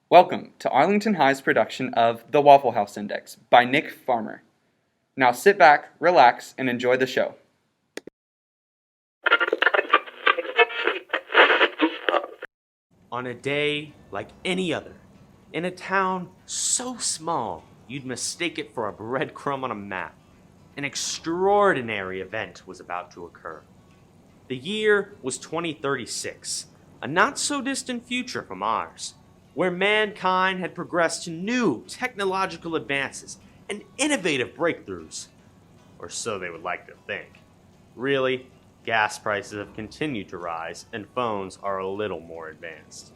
Welcome to Arlington High's production of The Waffle House Index by Nick Farmer. Now sit back, relax, and enjoy the show. On a day like any other, in a town so small you'd mistake it for a breadcrumb on a map, an extraordinary event was about to occur. The year was 2036, a not-so-distant future from ours, where mankind had progressed to new technological advances and innovative breakthroughs. Or so they would like to think. Really, gas prices have continued to rise and phones are a little more advanced.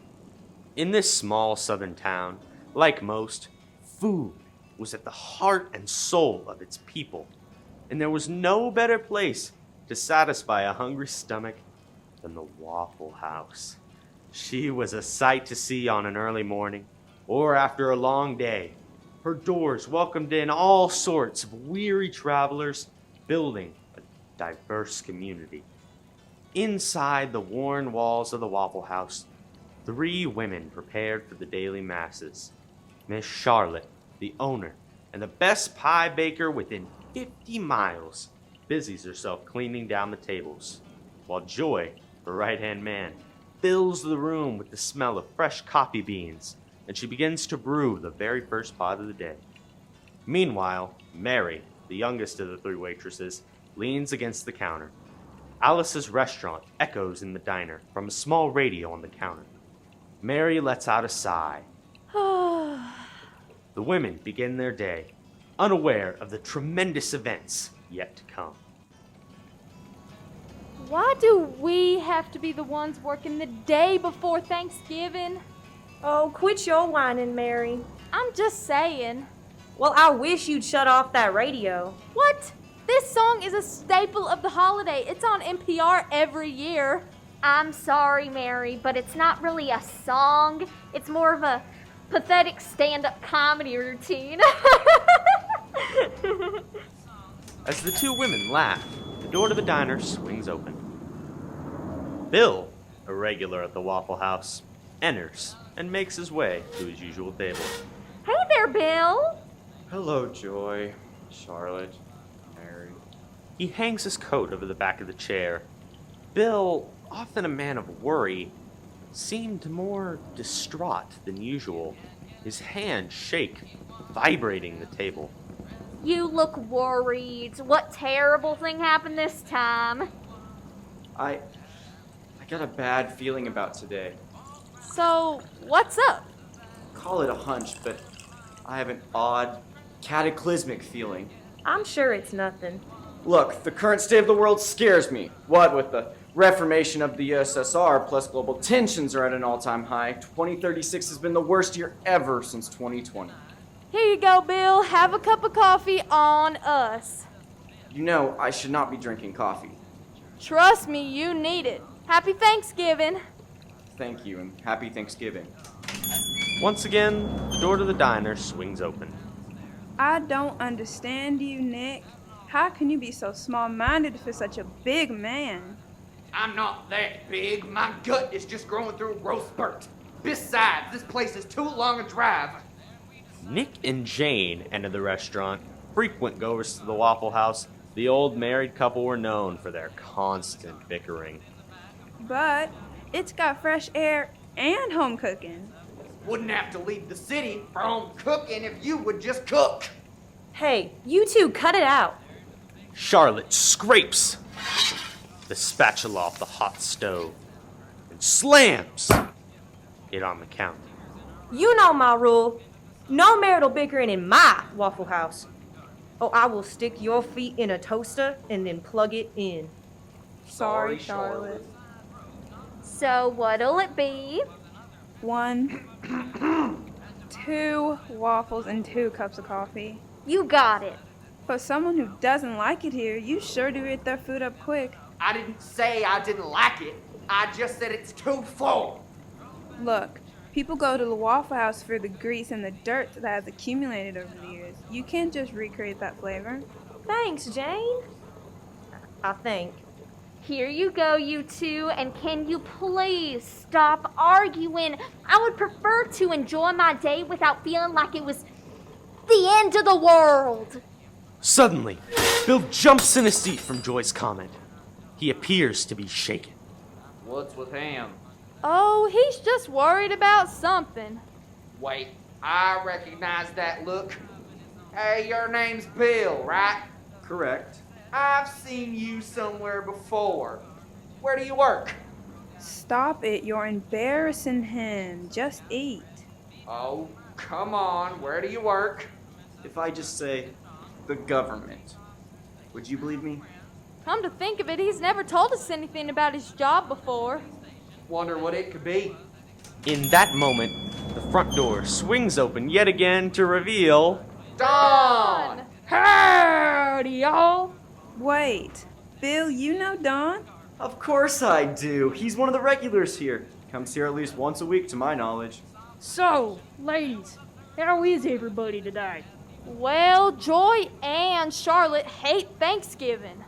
In this small southern town, like most, food was at the heart and soul of its people, and there was no better place to satisfy a hungry stomach than the Waffle House. She was a sight to see on an early morning, or after a long day. Her doors welcomed in all sorts of weary travelers, building a diverse community. Inside the worn walls of the Waffle House, 3 women prepared for the daily masses. Miss Charlotte, the owner, and the best pie baker within 50 miles, busies herself cleaning down the tables, while Joy, her right-hand man, fills the room with the smell of fresh coffee beans, and she begins to brew the very first pot of the day. Meanwhile, Mary, the youngest of the 3 waitresses, leans against the counter. Alice's restaurant echoes in the diner from a small radio on the counter. Mary lets out a sigh. The women begin their day, unaware of the tremendous events yet to come. Why do we have to be the ones working the day before Thanksgiving? Oh, quit your whining, Mary. I'm just saying. Well, I wish you'd shut off that radio. What? This song is a staple of the holiday. It's on NPR every year. I'm sorry, Mary, but it's not really a song. It's more of a pathetic stand-up comedy routine. As the 2 women laugh, the door to the diner swings open. Bill, a regular at the Waffle House, enters and makes his way to his usual table. Hey there, Bill. Hello, Joy, Charlotte, Mary. He hangs his coat over the back of the chair. Bill, often a man of worry, seemed more distraught than usual, his hands shake, vibrating the table. You look worried. What terrible thing happened this time? I got a bad feeling about today. So, what's up? Call it a hunch, but I have an odd, cataclysmic feeling. I'm sure it's nothing. Look, the current state of the world scares me. What with the reformation of the USSR plus global tensions are at an all-time high, 2036 has been the worst year ever since 2020. Here you go, Bill. Have a cup of coffee on us. You know, I should not be drinking coffee. Trust me, you need it. Happy Thanksgiving. Thank you, and happy Thanksgiving. Once again, the door to the diner swings open. I don't understand you, Nick. How can you be so small-minded for such a big man? I'm not that big. My gut is just growing through a growth spurt. Besides, this place is too long a drive. Nick and Jane enter the restaurant, frequent goers to the Waffle House. The old married couple were known for their constant bickering. But it's got fresh air and home cooking. Wouldn't have to leave the city for home cooking if you would just cook. Hey, you 2 cut it out. Charlotte scrapes the spatula off the hot stove and slams it on the counter. You know my rule. No marital bickering in my Waffle House. Oh, I will stick your feet in a toaster and then plug it in. Sorry, Charlotte. So what'll it be? 1, 2 waffles and 2 cups of coffee. You got it. For someone who doesn't like it here, you sure do eat their food up quick. I didn't say I didn't like it. I just said it's too full. Look, people go to the Waffle House for the grease and the dirt that has accumulated over the years. You can't just recreate that flavor. Thanks, Jane. I think. Here you go, you two, and can you please stop arguing? I would prefer to enjoy my day without feeling like it was the end of the world. Suddenly, Bill jumps in his seat from Joy's comment. He appears to be shaken. What's with him? Oh, he's just worried about something. Wait, I recognize that look. Hey, your name's Bill, right? Correct. I've seen you somewhere before. Where do you work? Stop it, you're embarrassing him. Just eat. Oh, come on, where do you work? If I just say, the government, would you believe me? Come to think of it, he's never told us anything about his job before. Wonder what it could be. In that moment, the front door swings open yet again to reveal... Dawn! Howdy, y'all. Wait, Bill, you know Don? Of course I do. He's one of the regulars here. Comes here at least once a week, to my knowledge. So, ladies, how is everybody today? Well, Joy and Charlotte hate Thanksgiving.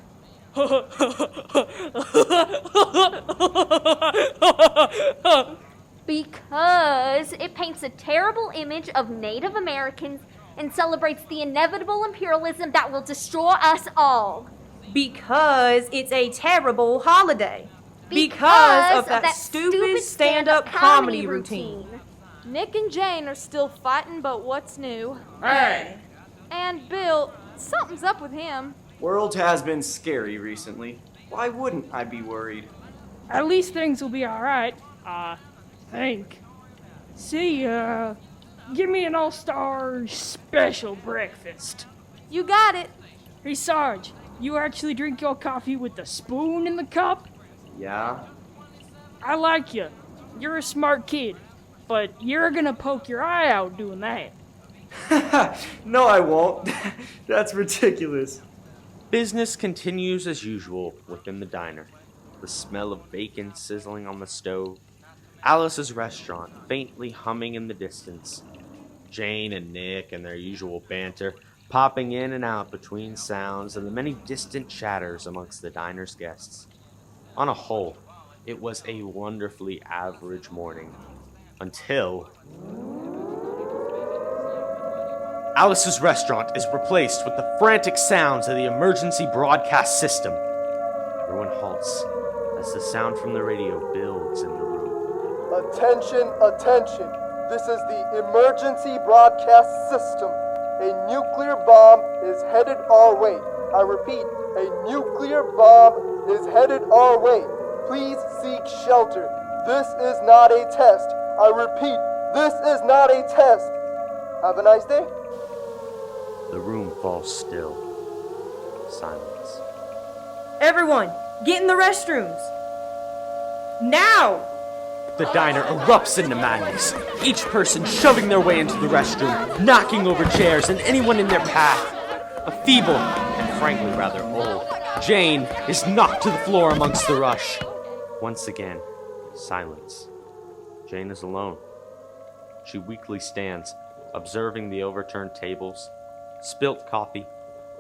Because it paints a terrible image of Native Americans and celebrates the inevitable imperialism that will destroy us all. Because it's a terrible holiday. Because of that stupid stand-up comedy routine. Nick and Jane are still fighting, but what's new? Hey! And Bill, something's up with him. World has been scary recently. Why wouldn't I be worried? At least things will be alright, I think. See, give me an all-star special breakfast. You got it. Hey, Sarge, you actually drink your coffee with the spoon in the cup? Yeah? I like you. You're a smart kid, but you're gonna poke your eye out doing that. No, I won't. That's ridiculous. Business continues as usual within the diner. The smell of bacon sizzling on the stove. Alice's restaurant faintly humming in the distance. Jane and Nick and their usual banter popping in and out between sounds and the many distant chatters amongst the diner's guests. On a whole, it was a wonderfully average morning. Until... Alice's restaurant is replaced with the frantic sounds of the emergency broadcast system. Everyone halts as the sound from the radio builds in the room. Attention, attention. This is the emergency broadcast system. A nuclear bomb is headed our way. I repeat, a nuclear bomb is headed our way. Please seek shelter. This is not a test. I repeat, this is not a test. Have a nice day. The room falls still. Silence. Everyone, get in the restrooms. Now! The diner erupts into madness, each person shoving their way into the restroom, knocking over chairs and anyone in their path. A feeble, and frankly rather old, Jane is knocked to the floor amongst the rush. Once again, silence. Jane is alone. She weakly stands, observing the overturned tables, spilt coffee,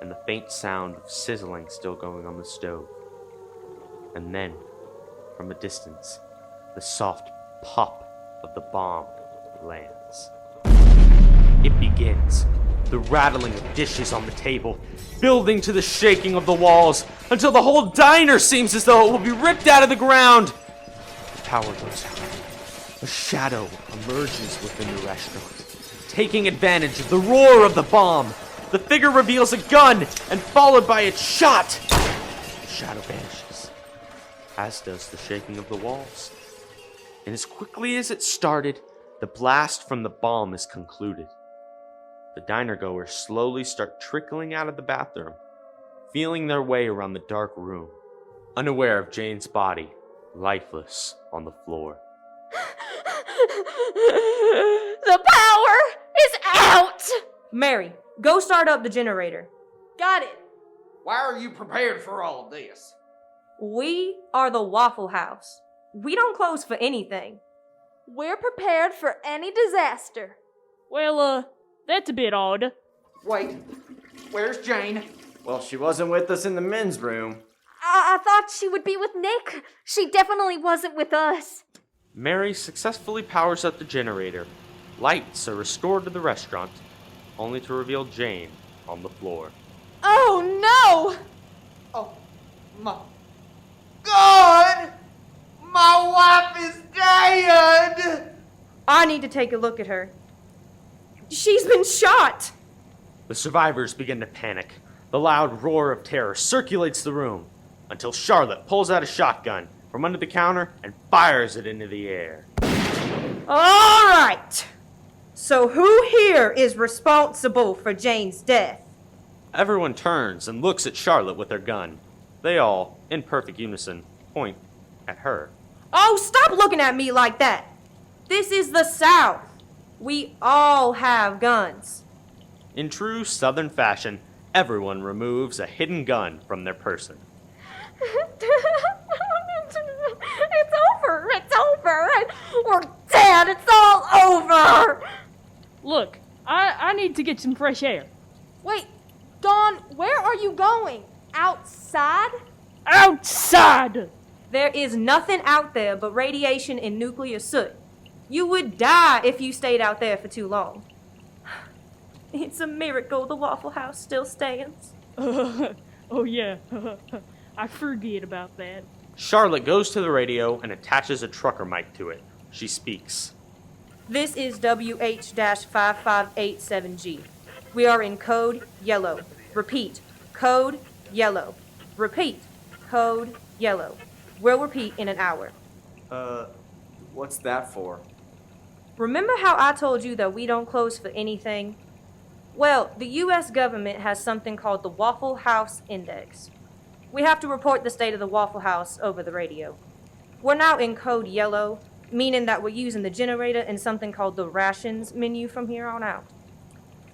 and the faint sound of sizzling still going on the stove. And then, from a distance, the soft pop of the bomb lands. It begins, the rattling of dishes on the table, building to the shaking of the walls, until the whole diner seems as though it will be ripped out of the ground. The power goes out. A shadow emerges within the restaurant, taking advantage of the roar of the bomb. The figure reveals a gun, and followed by its shot, the shadow vanishes, as does the shaking of the walls. And as quickly as it started, the blast from the bomb is concluded. The diner goers slowly start trickling out of the bathroom, feeling their way around the dark room, unaware of Jane's body, lifeless on the floor. The power is out! Mary, go start up the generator. Got it. Why are you prepared for all of this? We are the Waffle House. We don't close for anything. We're prepared for any disaster. Well, that's a bit odd. Wait, where's Jane? Well, she wasn't with us in the men's room. I thought she would be with Nick. She definitely wasn't with us. Mary successfully powers up the generator. Lights are restored to the restaurant, only to reveal Jane on the floor. Oh no! Oh, my God! My wife is dead! I need to take a look at her. She's been shot! The survivors begin to panic. The loud roar of terror circulates the room until Charlotte pulls out a shotgun from under the counter and fires it into the air. All right. So who here is responsible for Jane's death? Everyone turns and looks at Charlotte with their gun. They all, in perfect unison, point at her. Oh, stop looking at me like that. This is the South. We all have guns. In true Southern fashion, everyone removes a hidden gun from their person. It's over. It's over. We're dead. It's all over. Look, I need to get some fresh air. Wait, Dawn, where are you going? Outside? Outside! There is nothing out there but radiation and nuclear soot. You would die if you stayed out there for too long. It's a miracle the Waffle House still stands. Oh yeah, I forget about that. Charlotte goes to the radio and attaches a trucker mic to it. She speaks. This is WH-5587G. We are in code yellow. Repeat, code yellow. Repeat, code yellow. We'll repeat in an hour. What's that for? Remember how I told you that we don't close for anything? Well, the U.S. government has something called the Waffle House Index. We have to report the state of the Waffle House over the radio. We're now in code yellow, meaning that we're using the generator and something called the rations menu from here on out.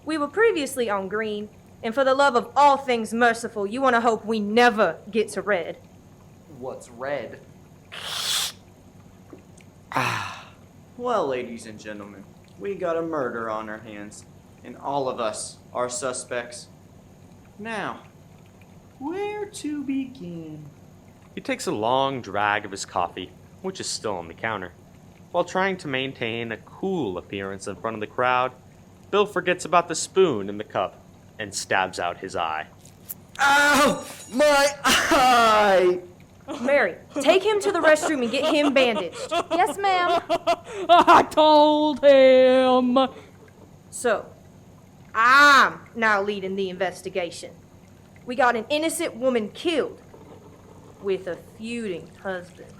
We were previously on green, and for the love of all things merciful, you want to hope we never get to red. What's red? Well, ladies and gentlemen, we got a murder on our hands, and all of us are suspects. Now, where to begin? He takes a long drag of his coffee, which is still on the counter. While trying to maintain a cool appearance in front of the crowd, Bill forgets about the spoon in the cup and stabs out his eye. Ow! My eye! Mary, take him to the restroom and get him bandaged. Yes, ma'am. I told him. So, I'm now leading the investigation. We got an innocent woman killed with a feuding husband.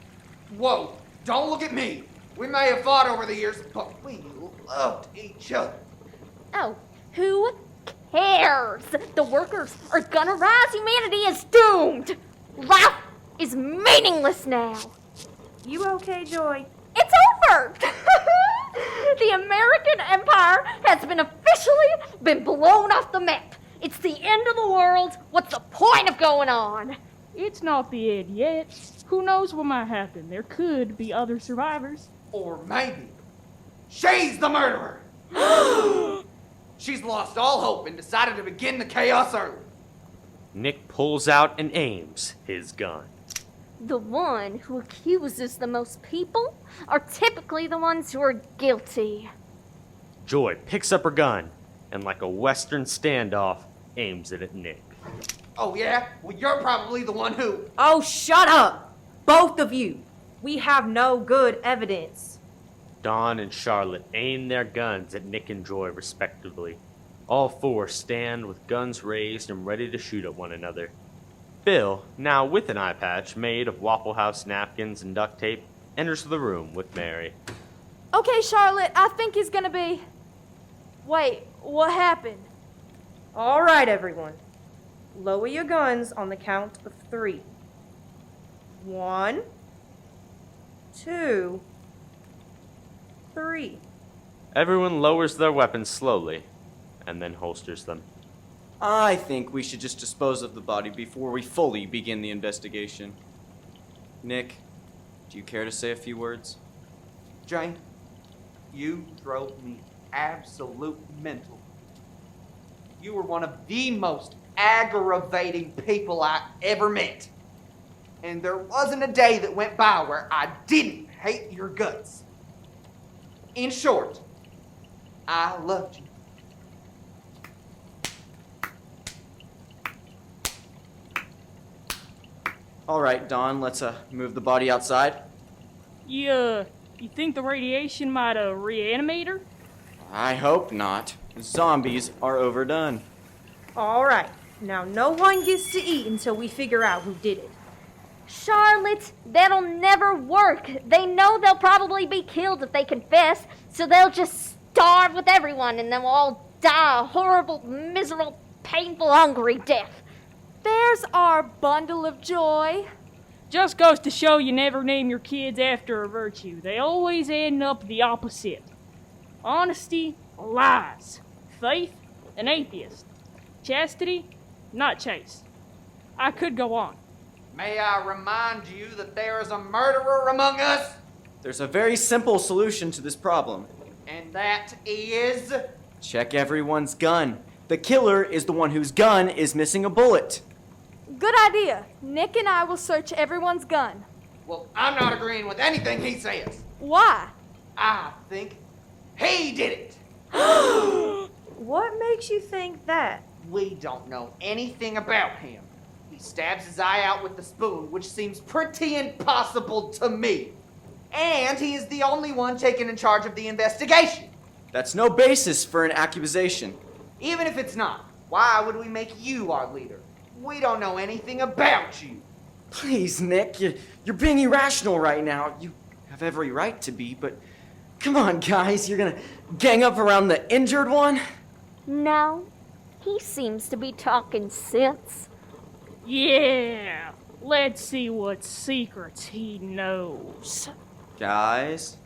Whoa, don't look at me. We may have fought over the years, but we loved each other. Oh, who cares? The workers are gonna rise. Humanity is doomed. Life is meaningless now. You okay, Joy? It's over. The American Empire has been officially blown off the map. It's the end of the world. What's the point of going on? It's not the end yet. Who knows what might happen? There could be other survivors. Or maybe she's the murderer. She's lost all hope and decided to begin the chaos early. Nick pulls out and aims his gun. The one who accuses the most people are typically the ones who are guilty. Joy picks up her gun and, like a Western standoff, aims it at Nick. Oh, yeah? Well, you're probably the one who... Oh, shut up! Both of you. We have no good evidence. Dawn and Charlotte aim their guns at Nick and Joy, respectively. All four stand with guns raised and ready to shoot at one another. Bill, now with an eye patch made of Waffle House napkins and duct tape, enters the room with Mary. Okay, Charlotte, I think he's gonna be... Wait, what happened? All right, everyone. Lower your guns on the count of 3. 1, 2, 3. Everyone lowers their weapons slowly and then holsters them. I think we should just dispose of the body before we fully begin the investigation. Nick, do you care to say a few words? Jane, you drove me absolute mental. You were one of the most aggravating people I ever met. And there wasn't a day that went by where I didn't hate your guts. In short, I loved you. All right, Don, let's move the body outside. You think the radiation might reanimate her? I hope not. Zombies are overdone. All right. Now, no one gets to eat until we figure out who did it. Charlotte, that'll never work. They know they'll probably be killed if they confess, so they'll just starve with everyone and then we'll all die a horrible, miserable, painful, hungry death. There's our bundle of joy. Just goes to show you never name your kids after a virtue. They always end up the opposite. Honesty, lies. Faith, an atheist. Chastity, not chaste. I could go on. May I remind you that there is a murderer among us? There's a very simple solution to this problem. And that is... Check everyone's gun. The killer is the one whose gun is missing a bullet. Good idea. Nick and I will search everyone's gun. Well, I'm not agreeing with anything he says. Why? I think he did it. What makes you think that? We don't know anything about him. He stabs his eye out with the spoon, which seems pretty impossible to me. And he is the only one taken in charge of the investigation. That's no basis for an accusation. Even if it's not, why would we make you our leader? We don't know anything about you. Please, Nick, you're being irrational right now. You have every right to be, but come on, guys, you're gonna gang up around the injured one? No, he seems to be talking sense. Yeah, let's see what secrets he knows. Guys.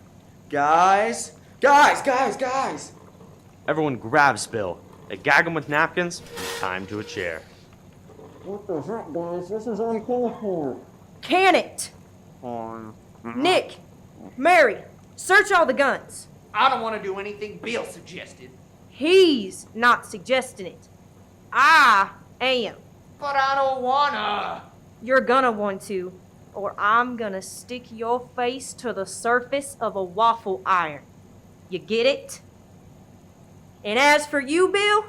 Everyone grabs Bill. They gag him with napkins and tie him to a chair. What the heck, guys? This is uncalled for. Can it? Nick, Mary, search all the guns. I don't want to do anything Bill suggested. He's not suggesting it. I am. But I don't wanna. You're gonna want to, or I'm gonna stick your face to the surface of a waffle iron. You get it? And as for you, Bill,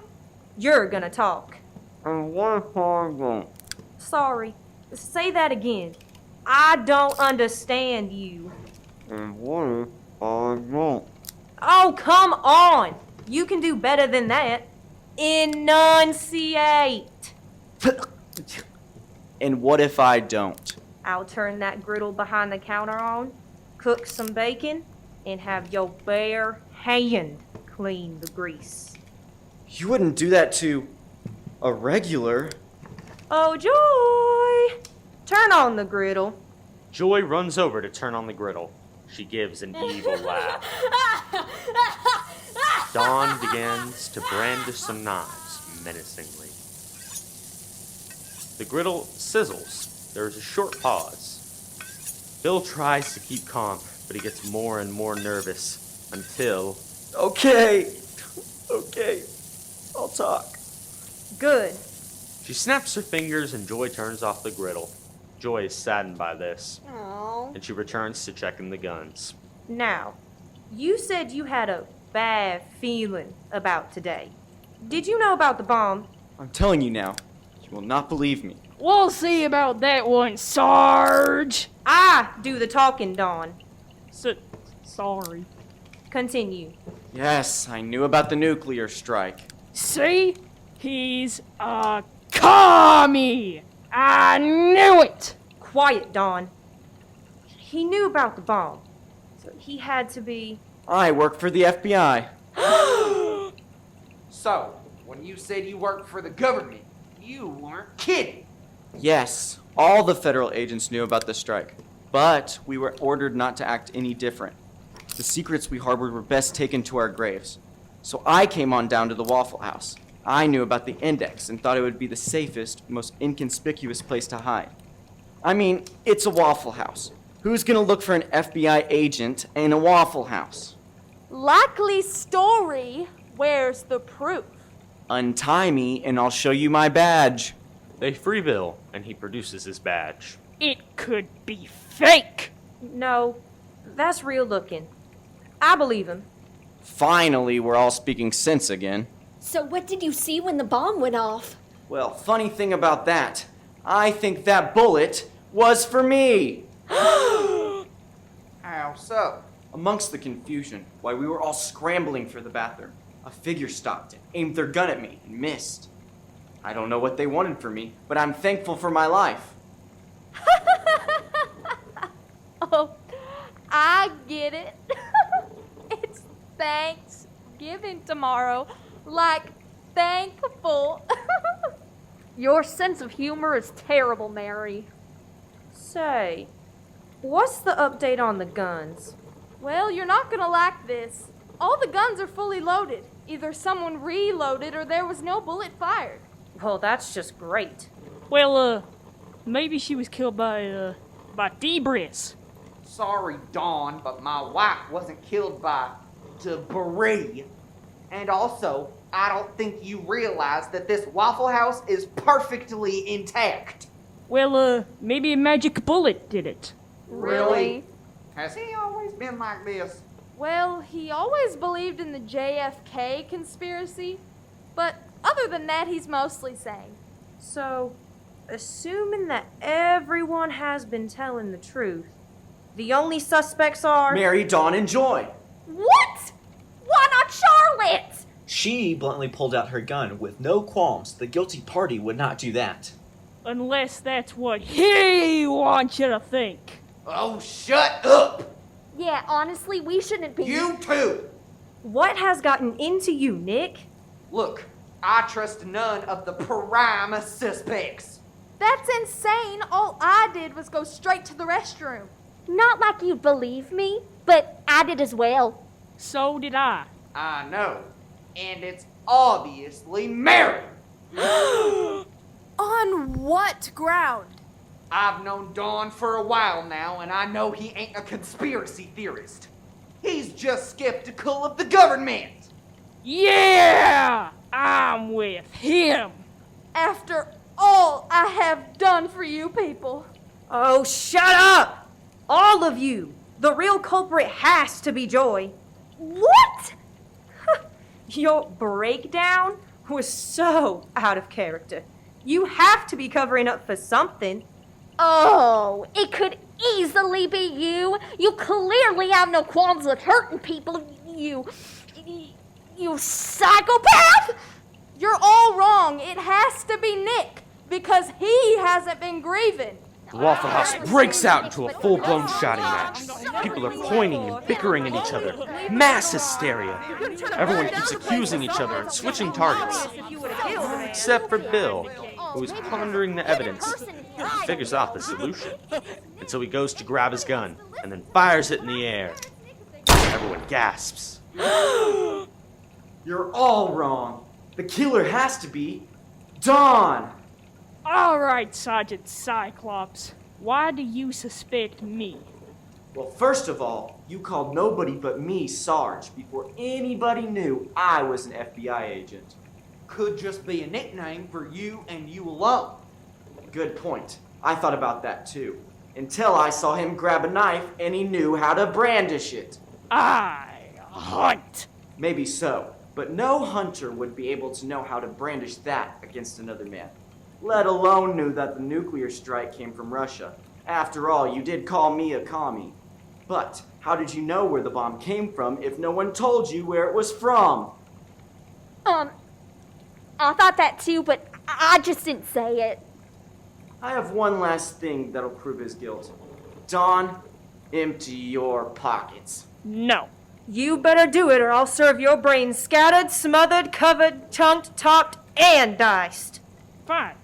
you're gonna talk. And what if I don't? Sorry. Say that again. I don't understand you. And what if I don't? Oh, come on. You can do better than that. Enunciate. And what if I don't? I'll turn that griddle behind the counter on, cook some bacon, and have your bare hand clean the grease. You wouldn't do that to a regular. Oh, Joy! Turn on the griddle. Joy runs over to turn on the griddle. She gives an evil laugh. Dawn begins to brandish some knives menacingly. The griddle sizzles. There is a short pause. Bill tries to keep calm, but he gets more and more nervous until... Okay, I'll talk. Good. She snaps her fingers and Joy turns off the griddle. Joy is saddened by this, Oh. and she returns to checking the guns. Now, you said you had a bad feeling about today. Did you know about the bomb? I'm telling you now, you will not believe me. We'll see about that one, Sarge. I do the talking, Dawn. Sorry. Continue. Yes, I knew about the nuclear strike. See? He's a commie. I knew it. Quiet, Dawn. He knew about the bomb, so he had to be... I work for the FBI. So, when you said you worked for the government, you weren't kidding. Yes, all the federal agents knew about the strike, but we were ordered not to act any different. The secrets we harbored were best taken to our graves. So I came on down to the Waffle House. I knew about the index and thought it would be the safest, most inconspicuous place to hide. I mean, it's a Waffle House. Who's gonna look for an FBI agent in a Waffle House? Likely story. Where's the proof? Untie me and I'll show you my badge. They free Bill, and he produces his badge. It could be fake. No, that's real looking. I believe him. Finally, we're all speaking sense again. So what did you see when the bomb went off? Well, funny thing about that, I think that bullet was for me. How so? Amongst the confusion, while we were all scrambling for the bathroom, a figure stopped and aimed their gun at me and missed. I don't know what they wanted from me, but I'm thankful for my life. Oh, I get it. It's Thanksgiving tomorrow. Like, thankful. Your sense of humor is terrible, Mary. Say, what's the update on the guns? Well, you're not gonna like this. All the guns are fully loaded. Either someone reloaded or there was no bullet fired. Well, that's just great. Well, maybe she was killed by debris. Sorry, Dawn, but my wife wasn't killed by debris. And also, I don't think you realize that this Waffle House is perfectly intact. Well, maybe a magic bullet did it. Really? Has he always been like this? Well, he always believed in the JFK conspiracy, but other than that, he's mostly sane. So, assuming that everyone has been telling the truth, the only suspects are... Mary, Dawn, and Joy. What? Why not Charlotte? She bluntly pulled out her gun with no qualms. The guilty party would not do that. Unless that's what he wants you to think. Oh, shut up! Yeah, honestly, we shouldn't be... You too! What has gotten into you, Nick? Look, I trust none of the prime suspects. That's insane. All I did was go straight to the restroom. Not like you believe me, but I did as well. So did I. I know. And it's obviously Mary. On what ground? I've known Dawn for a while now, and I know he ain't a conspiracy theorist. He's just skeptical of the government. Yeah! I'm with him. After all I have done for you people. Oh, shut up! All of you! The real culprit has to be Joy. What? Your breakdown was so out of character. You have to be covering up for something. Oh, it could easily be you. You clearly have no qualms with hurting people. You psychopath! You're all wrong. It has to be Nick, because he hasn't been grieving. The Waffle House breaks out into a full-blown shouting match. People are pointing and bickering at each other. Mass hysteria. Everyone keeps accusing each other and switching targets. Except for Bill, who is pondering the evidence. He figures out the solution. Until he goes to grab his gun, and then fires it in the air. Everyone gasps. You're all wrong. The killer has to be Dawn. All right, Sergeant Cyclops. Why do you suspect me? Well, first of all, you called nobody but me Sarge before anybody knew I was an FBI agent. Could just be a nickname for you and you alone. Good point. I thought about that too. Until I saw him grab a knife and he knew how to brandish it. I hunt. Maybe so, but no hunter would be able to know how to brandish that against another man. Let alone knew that the nuclear strike came from Russia. After all, you did call me a commie. But how did you know where the bomb came from if no one told you where it was from? I thought that too, but I just didn't say it. I have one last thing that'll prove his guilt. Dawn, empty your pockets. No. You better do it or I'll serve your brains scattered, smothered, covered, chunked, topped, and diced. Fine.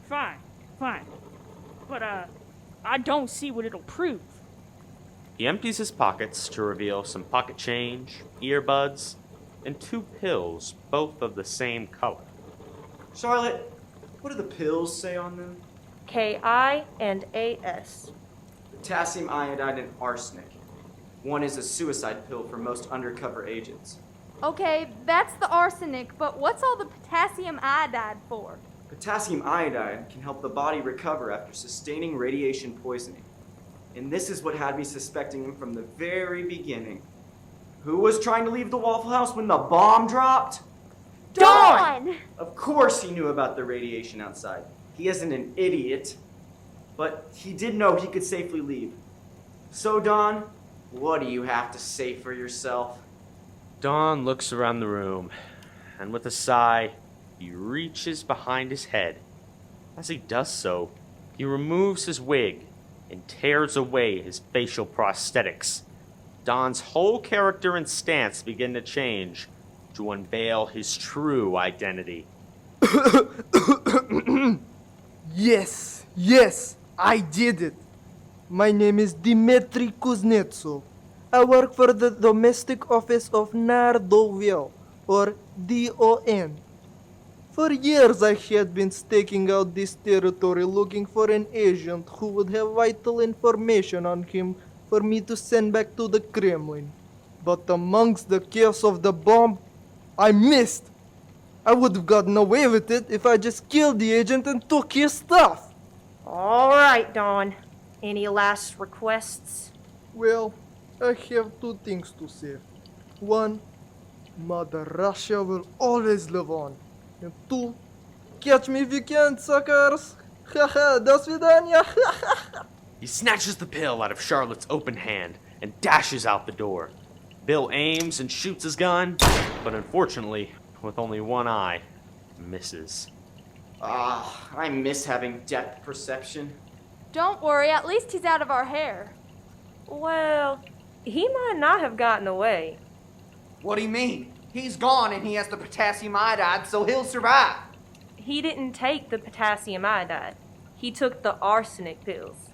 But, I don't see what it'll prove. He empties his pockets to reveal some pocket change, earbuds, and 2 pills, both of the same color. Charlotte, what do the pills say on them? K-I and A-S. Potassium iodide and arsenic. One is a suicide pill for most undercover agents. Okay, that's the arsenic, but what's all the potassium iodide for? Potassium iodide can help the body recover after sustaining radiation poisoning. And this is what had me suspecting him from the very beginning. Who was trying to leave the Waffle House when the bomb dropped? Dawn! Of course he knew about the radiation outside. He isn't an idiot. But he did know he could safely leave. So, Dawn, what do you have to say for yourself? Don looks around the room, and with a sigh, he reaches behind his head. As he does so, he removes his wig and tears away his facial prosthetics. Don's whole character and stance begin to change to unveil his true identity. Yes, I did it. My name is Dmitry Kuznetsov. I work for the domestic office of Nardoville, or DON. For years I had been staking out this territory looking for an agent who would have vital information on him for me to send back to the Kremlin. But amongst the chaos of the bomb, I missed. I would have gotten away with it if I just killed the agent and took his stuff. All right, Dawn. Any last requests? Well, I have two things to say. One, Mother Russia will always live on. And two, catch me if you can, suckers. Haha, до свидания. He snatches the pill out of Charlotte's open hand and dashes out the door. Bill aims and shoots his gun, but unfortunately, with only one eye, misses. I miss having depth perception. Don't worry, at least he's out of our hair. Well, he might not have gotten away. What do you mean? He's gone and he has the potassium iodide, so he'll survive. He didn't take the potassium iodide. He took the arsenic pills.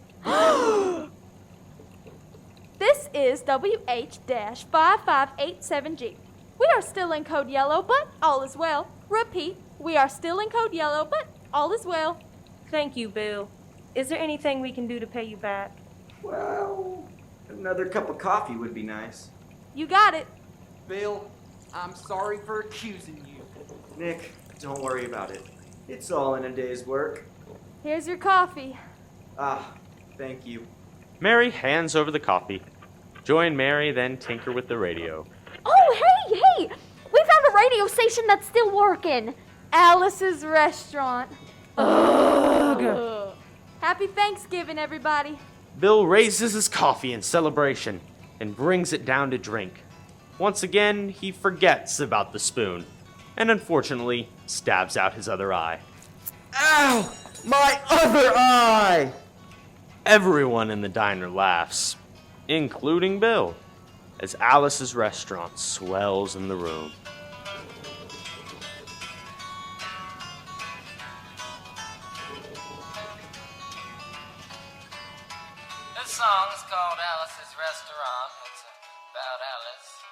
This is WH-5587G. We are still in code yellow, but all is well. Repeat, we are still in code yellow, but all is well. Thank you, Bill. Is there anything we can do to pay you back? Well, another cup of coffee would be nice. You got it. Bill, I'm sorry for accusing you. Nick, don't worry about it. It's all in a day's work. Here's your coffee. Thank you. Mary hands over the coffee. Joy and Mary then tinker with the radio. Oh, hey! We found a radio station that's still working. Alice's Restaurant. Ugh. Happy Thanksgiving, everybody. Bill raises his coffee in celebration and brings it down to drink. Once again, he forgets about the spoon and unfortunately stabs out his other eye. Ow! My other eye! Everyone in the diner laughs, including Bill, as Alice's Restaurant swells in the room. This song is called Alice's Restaurant. It's about Alice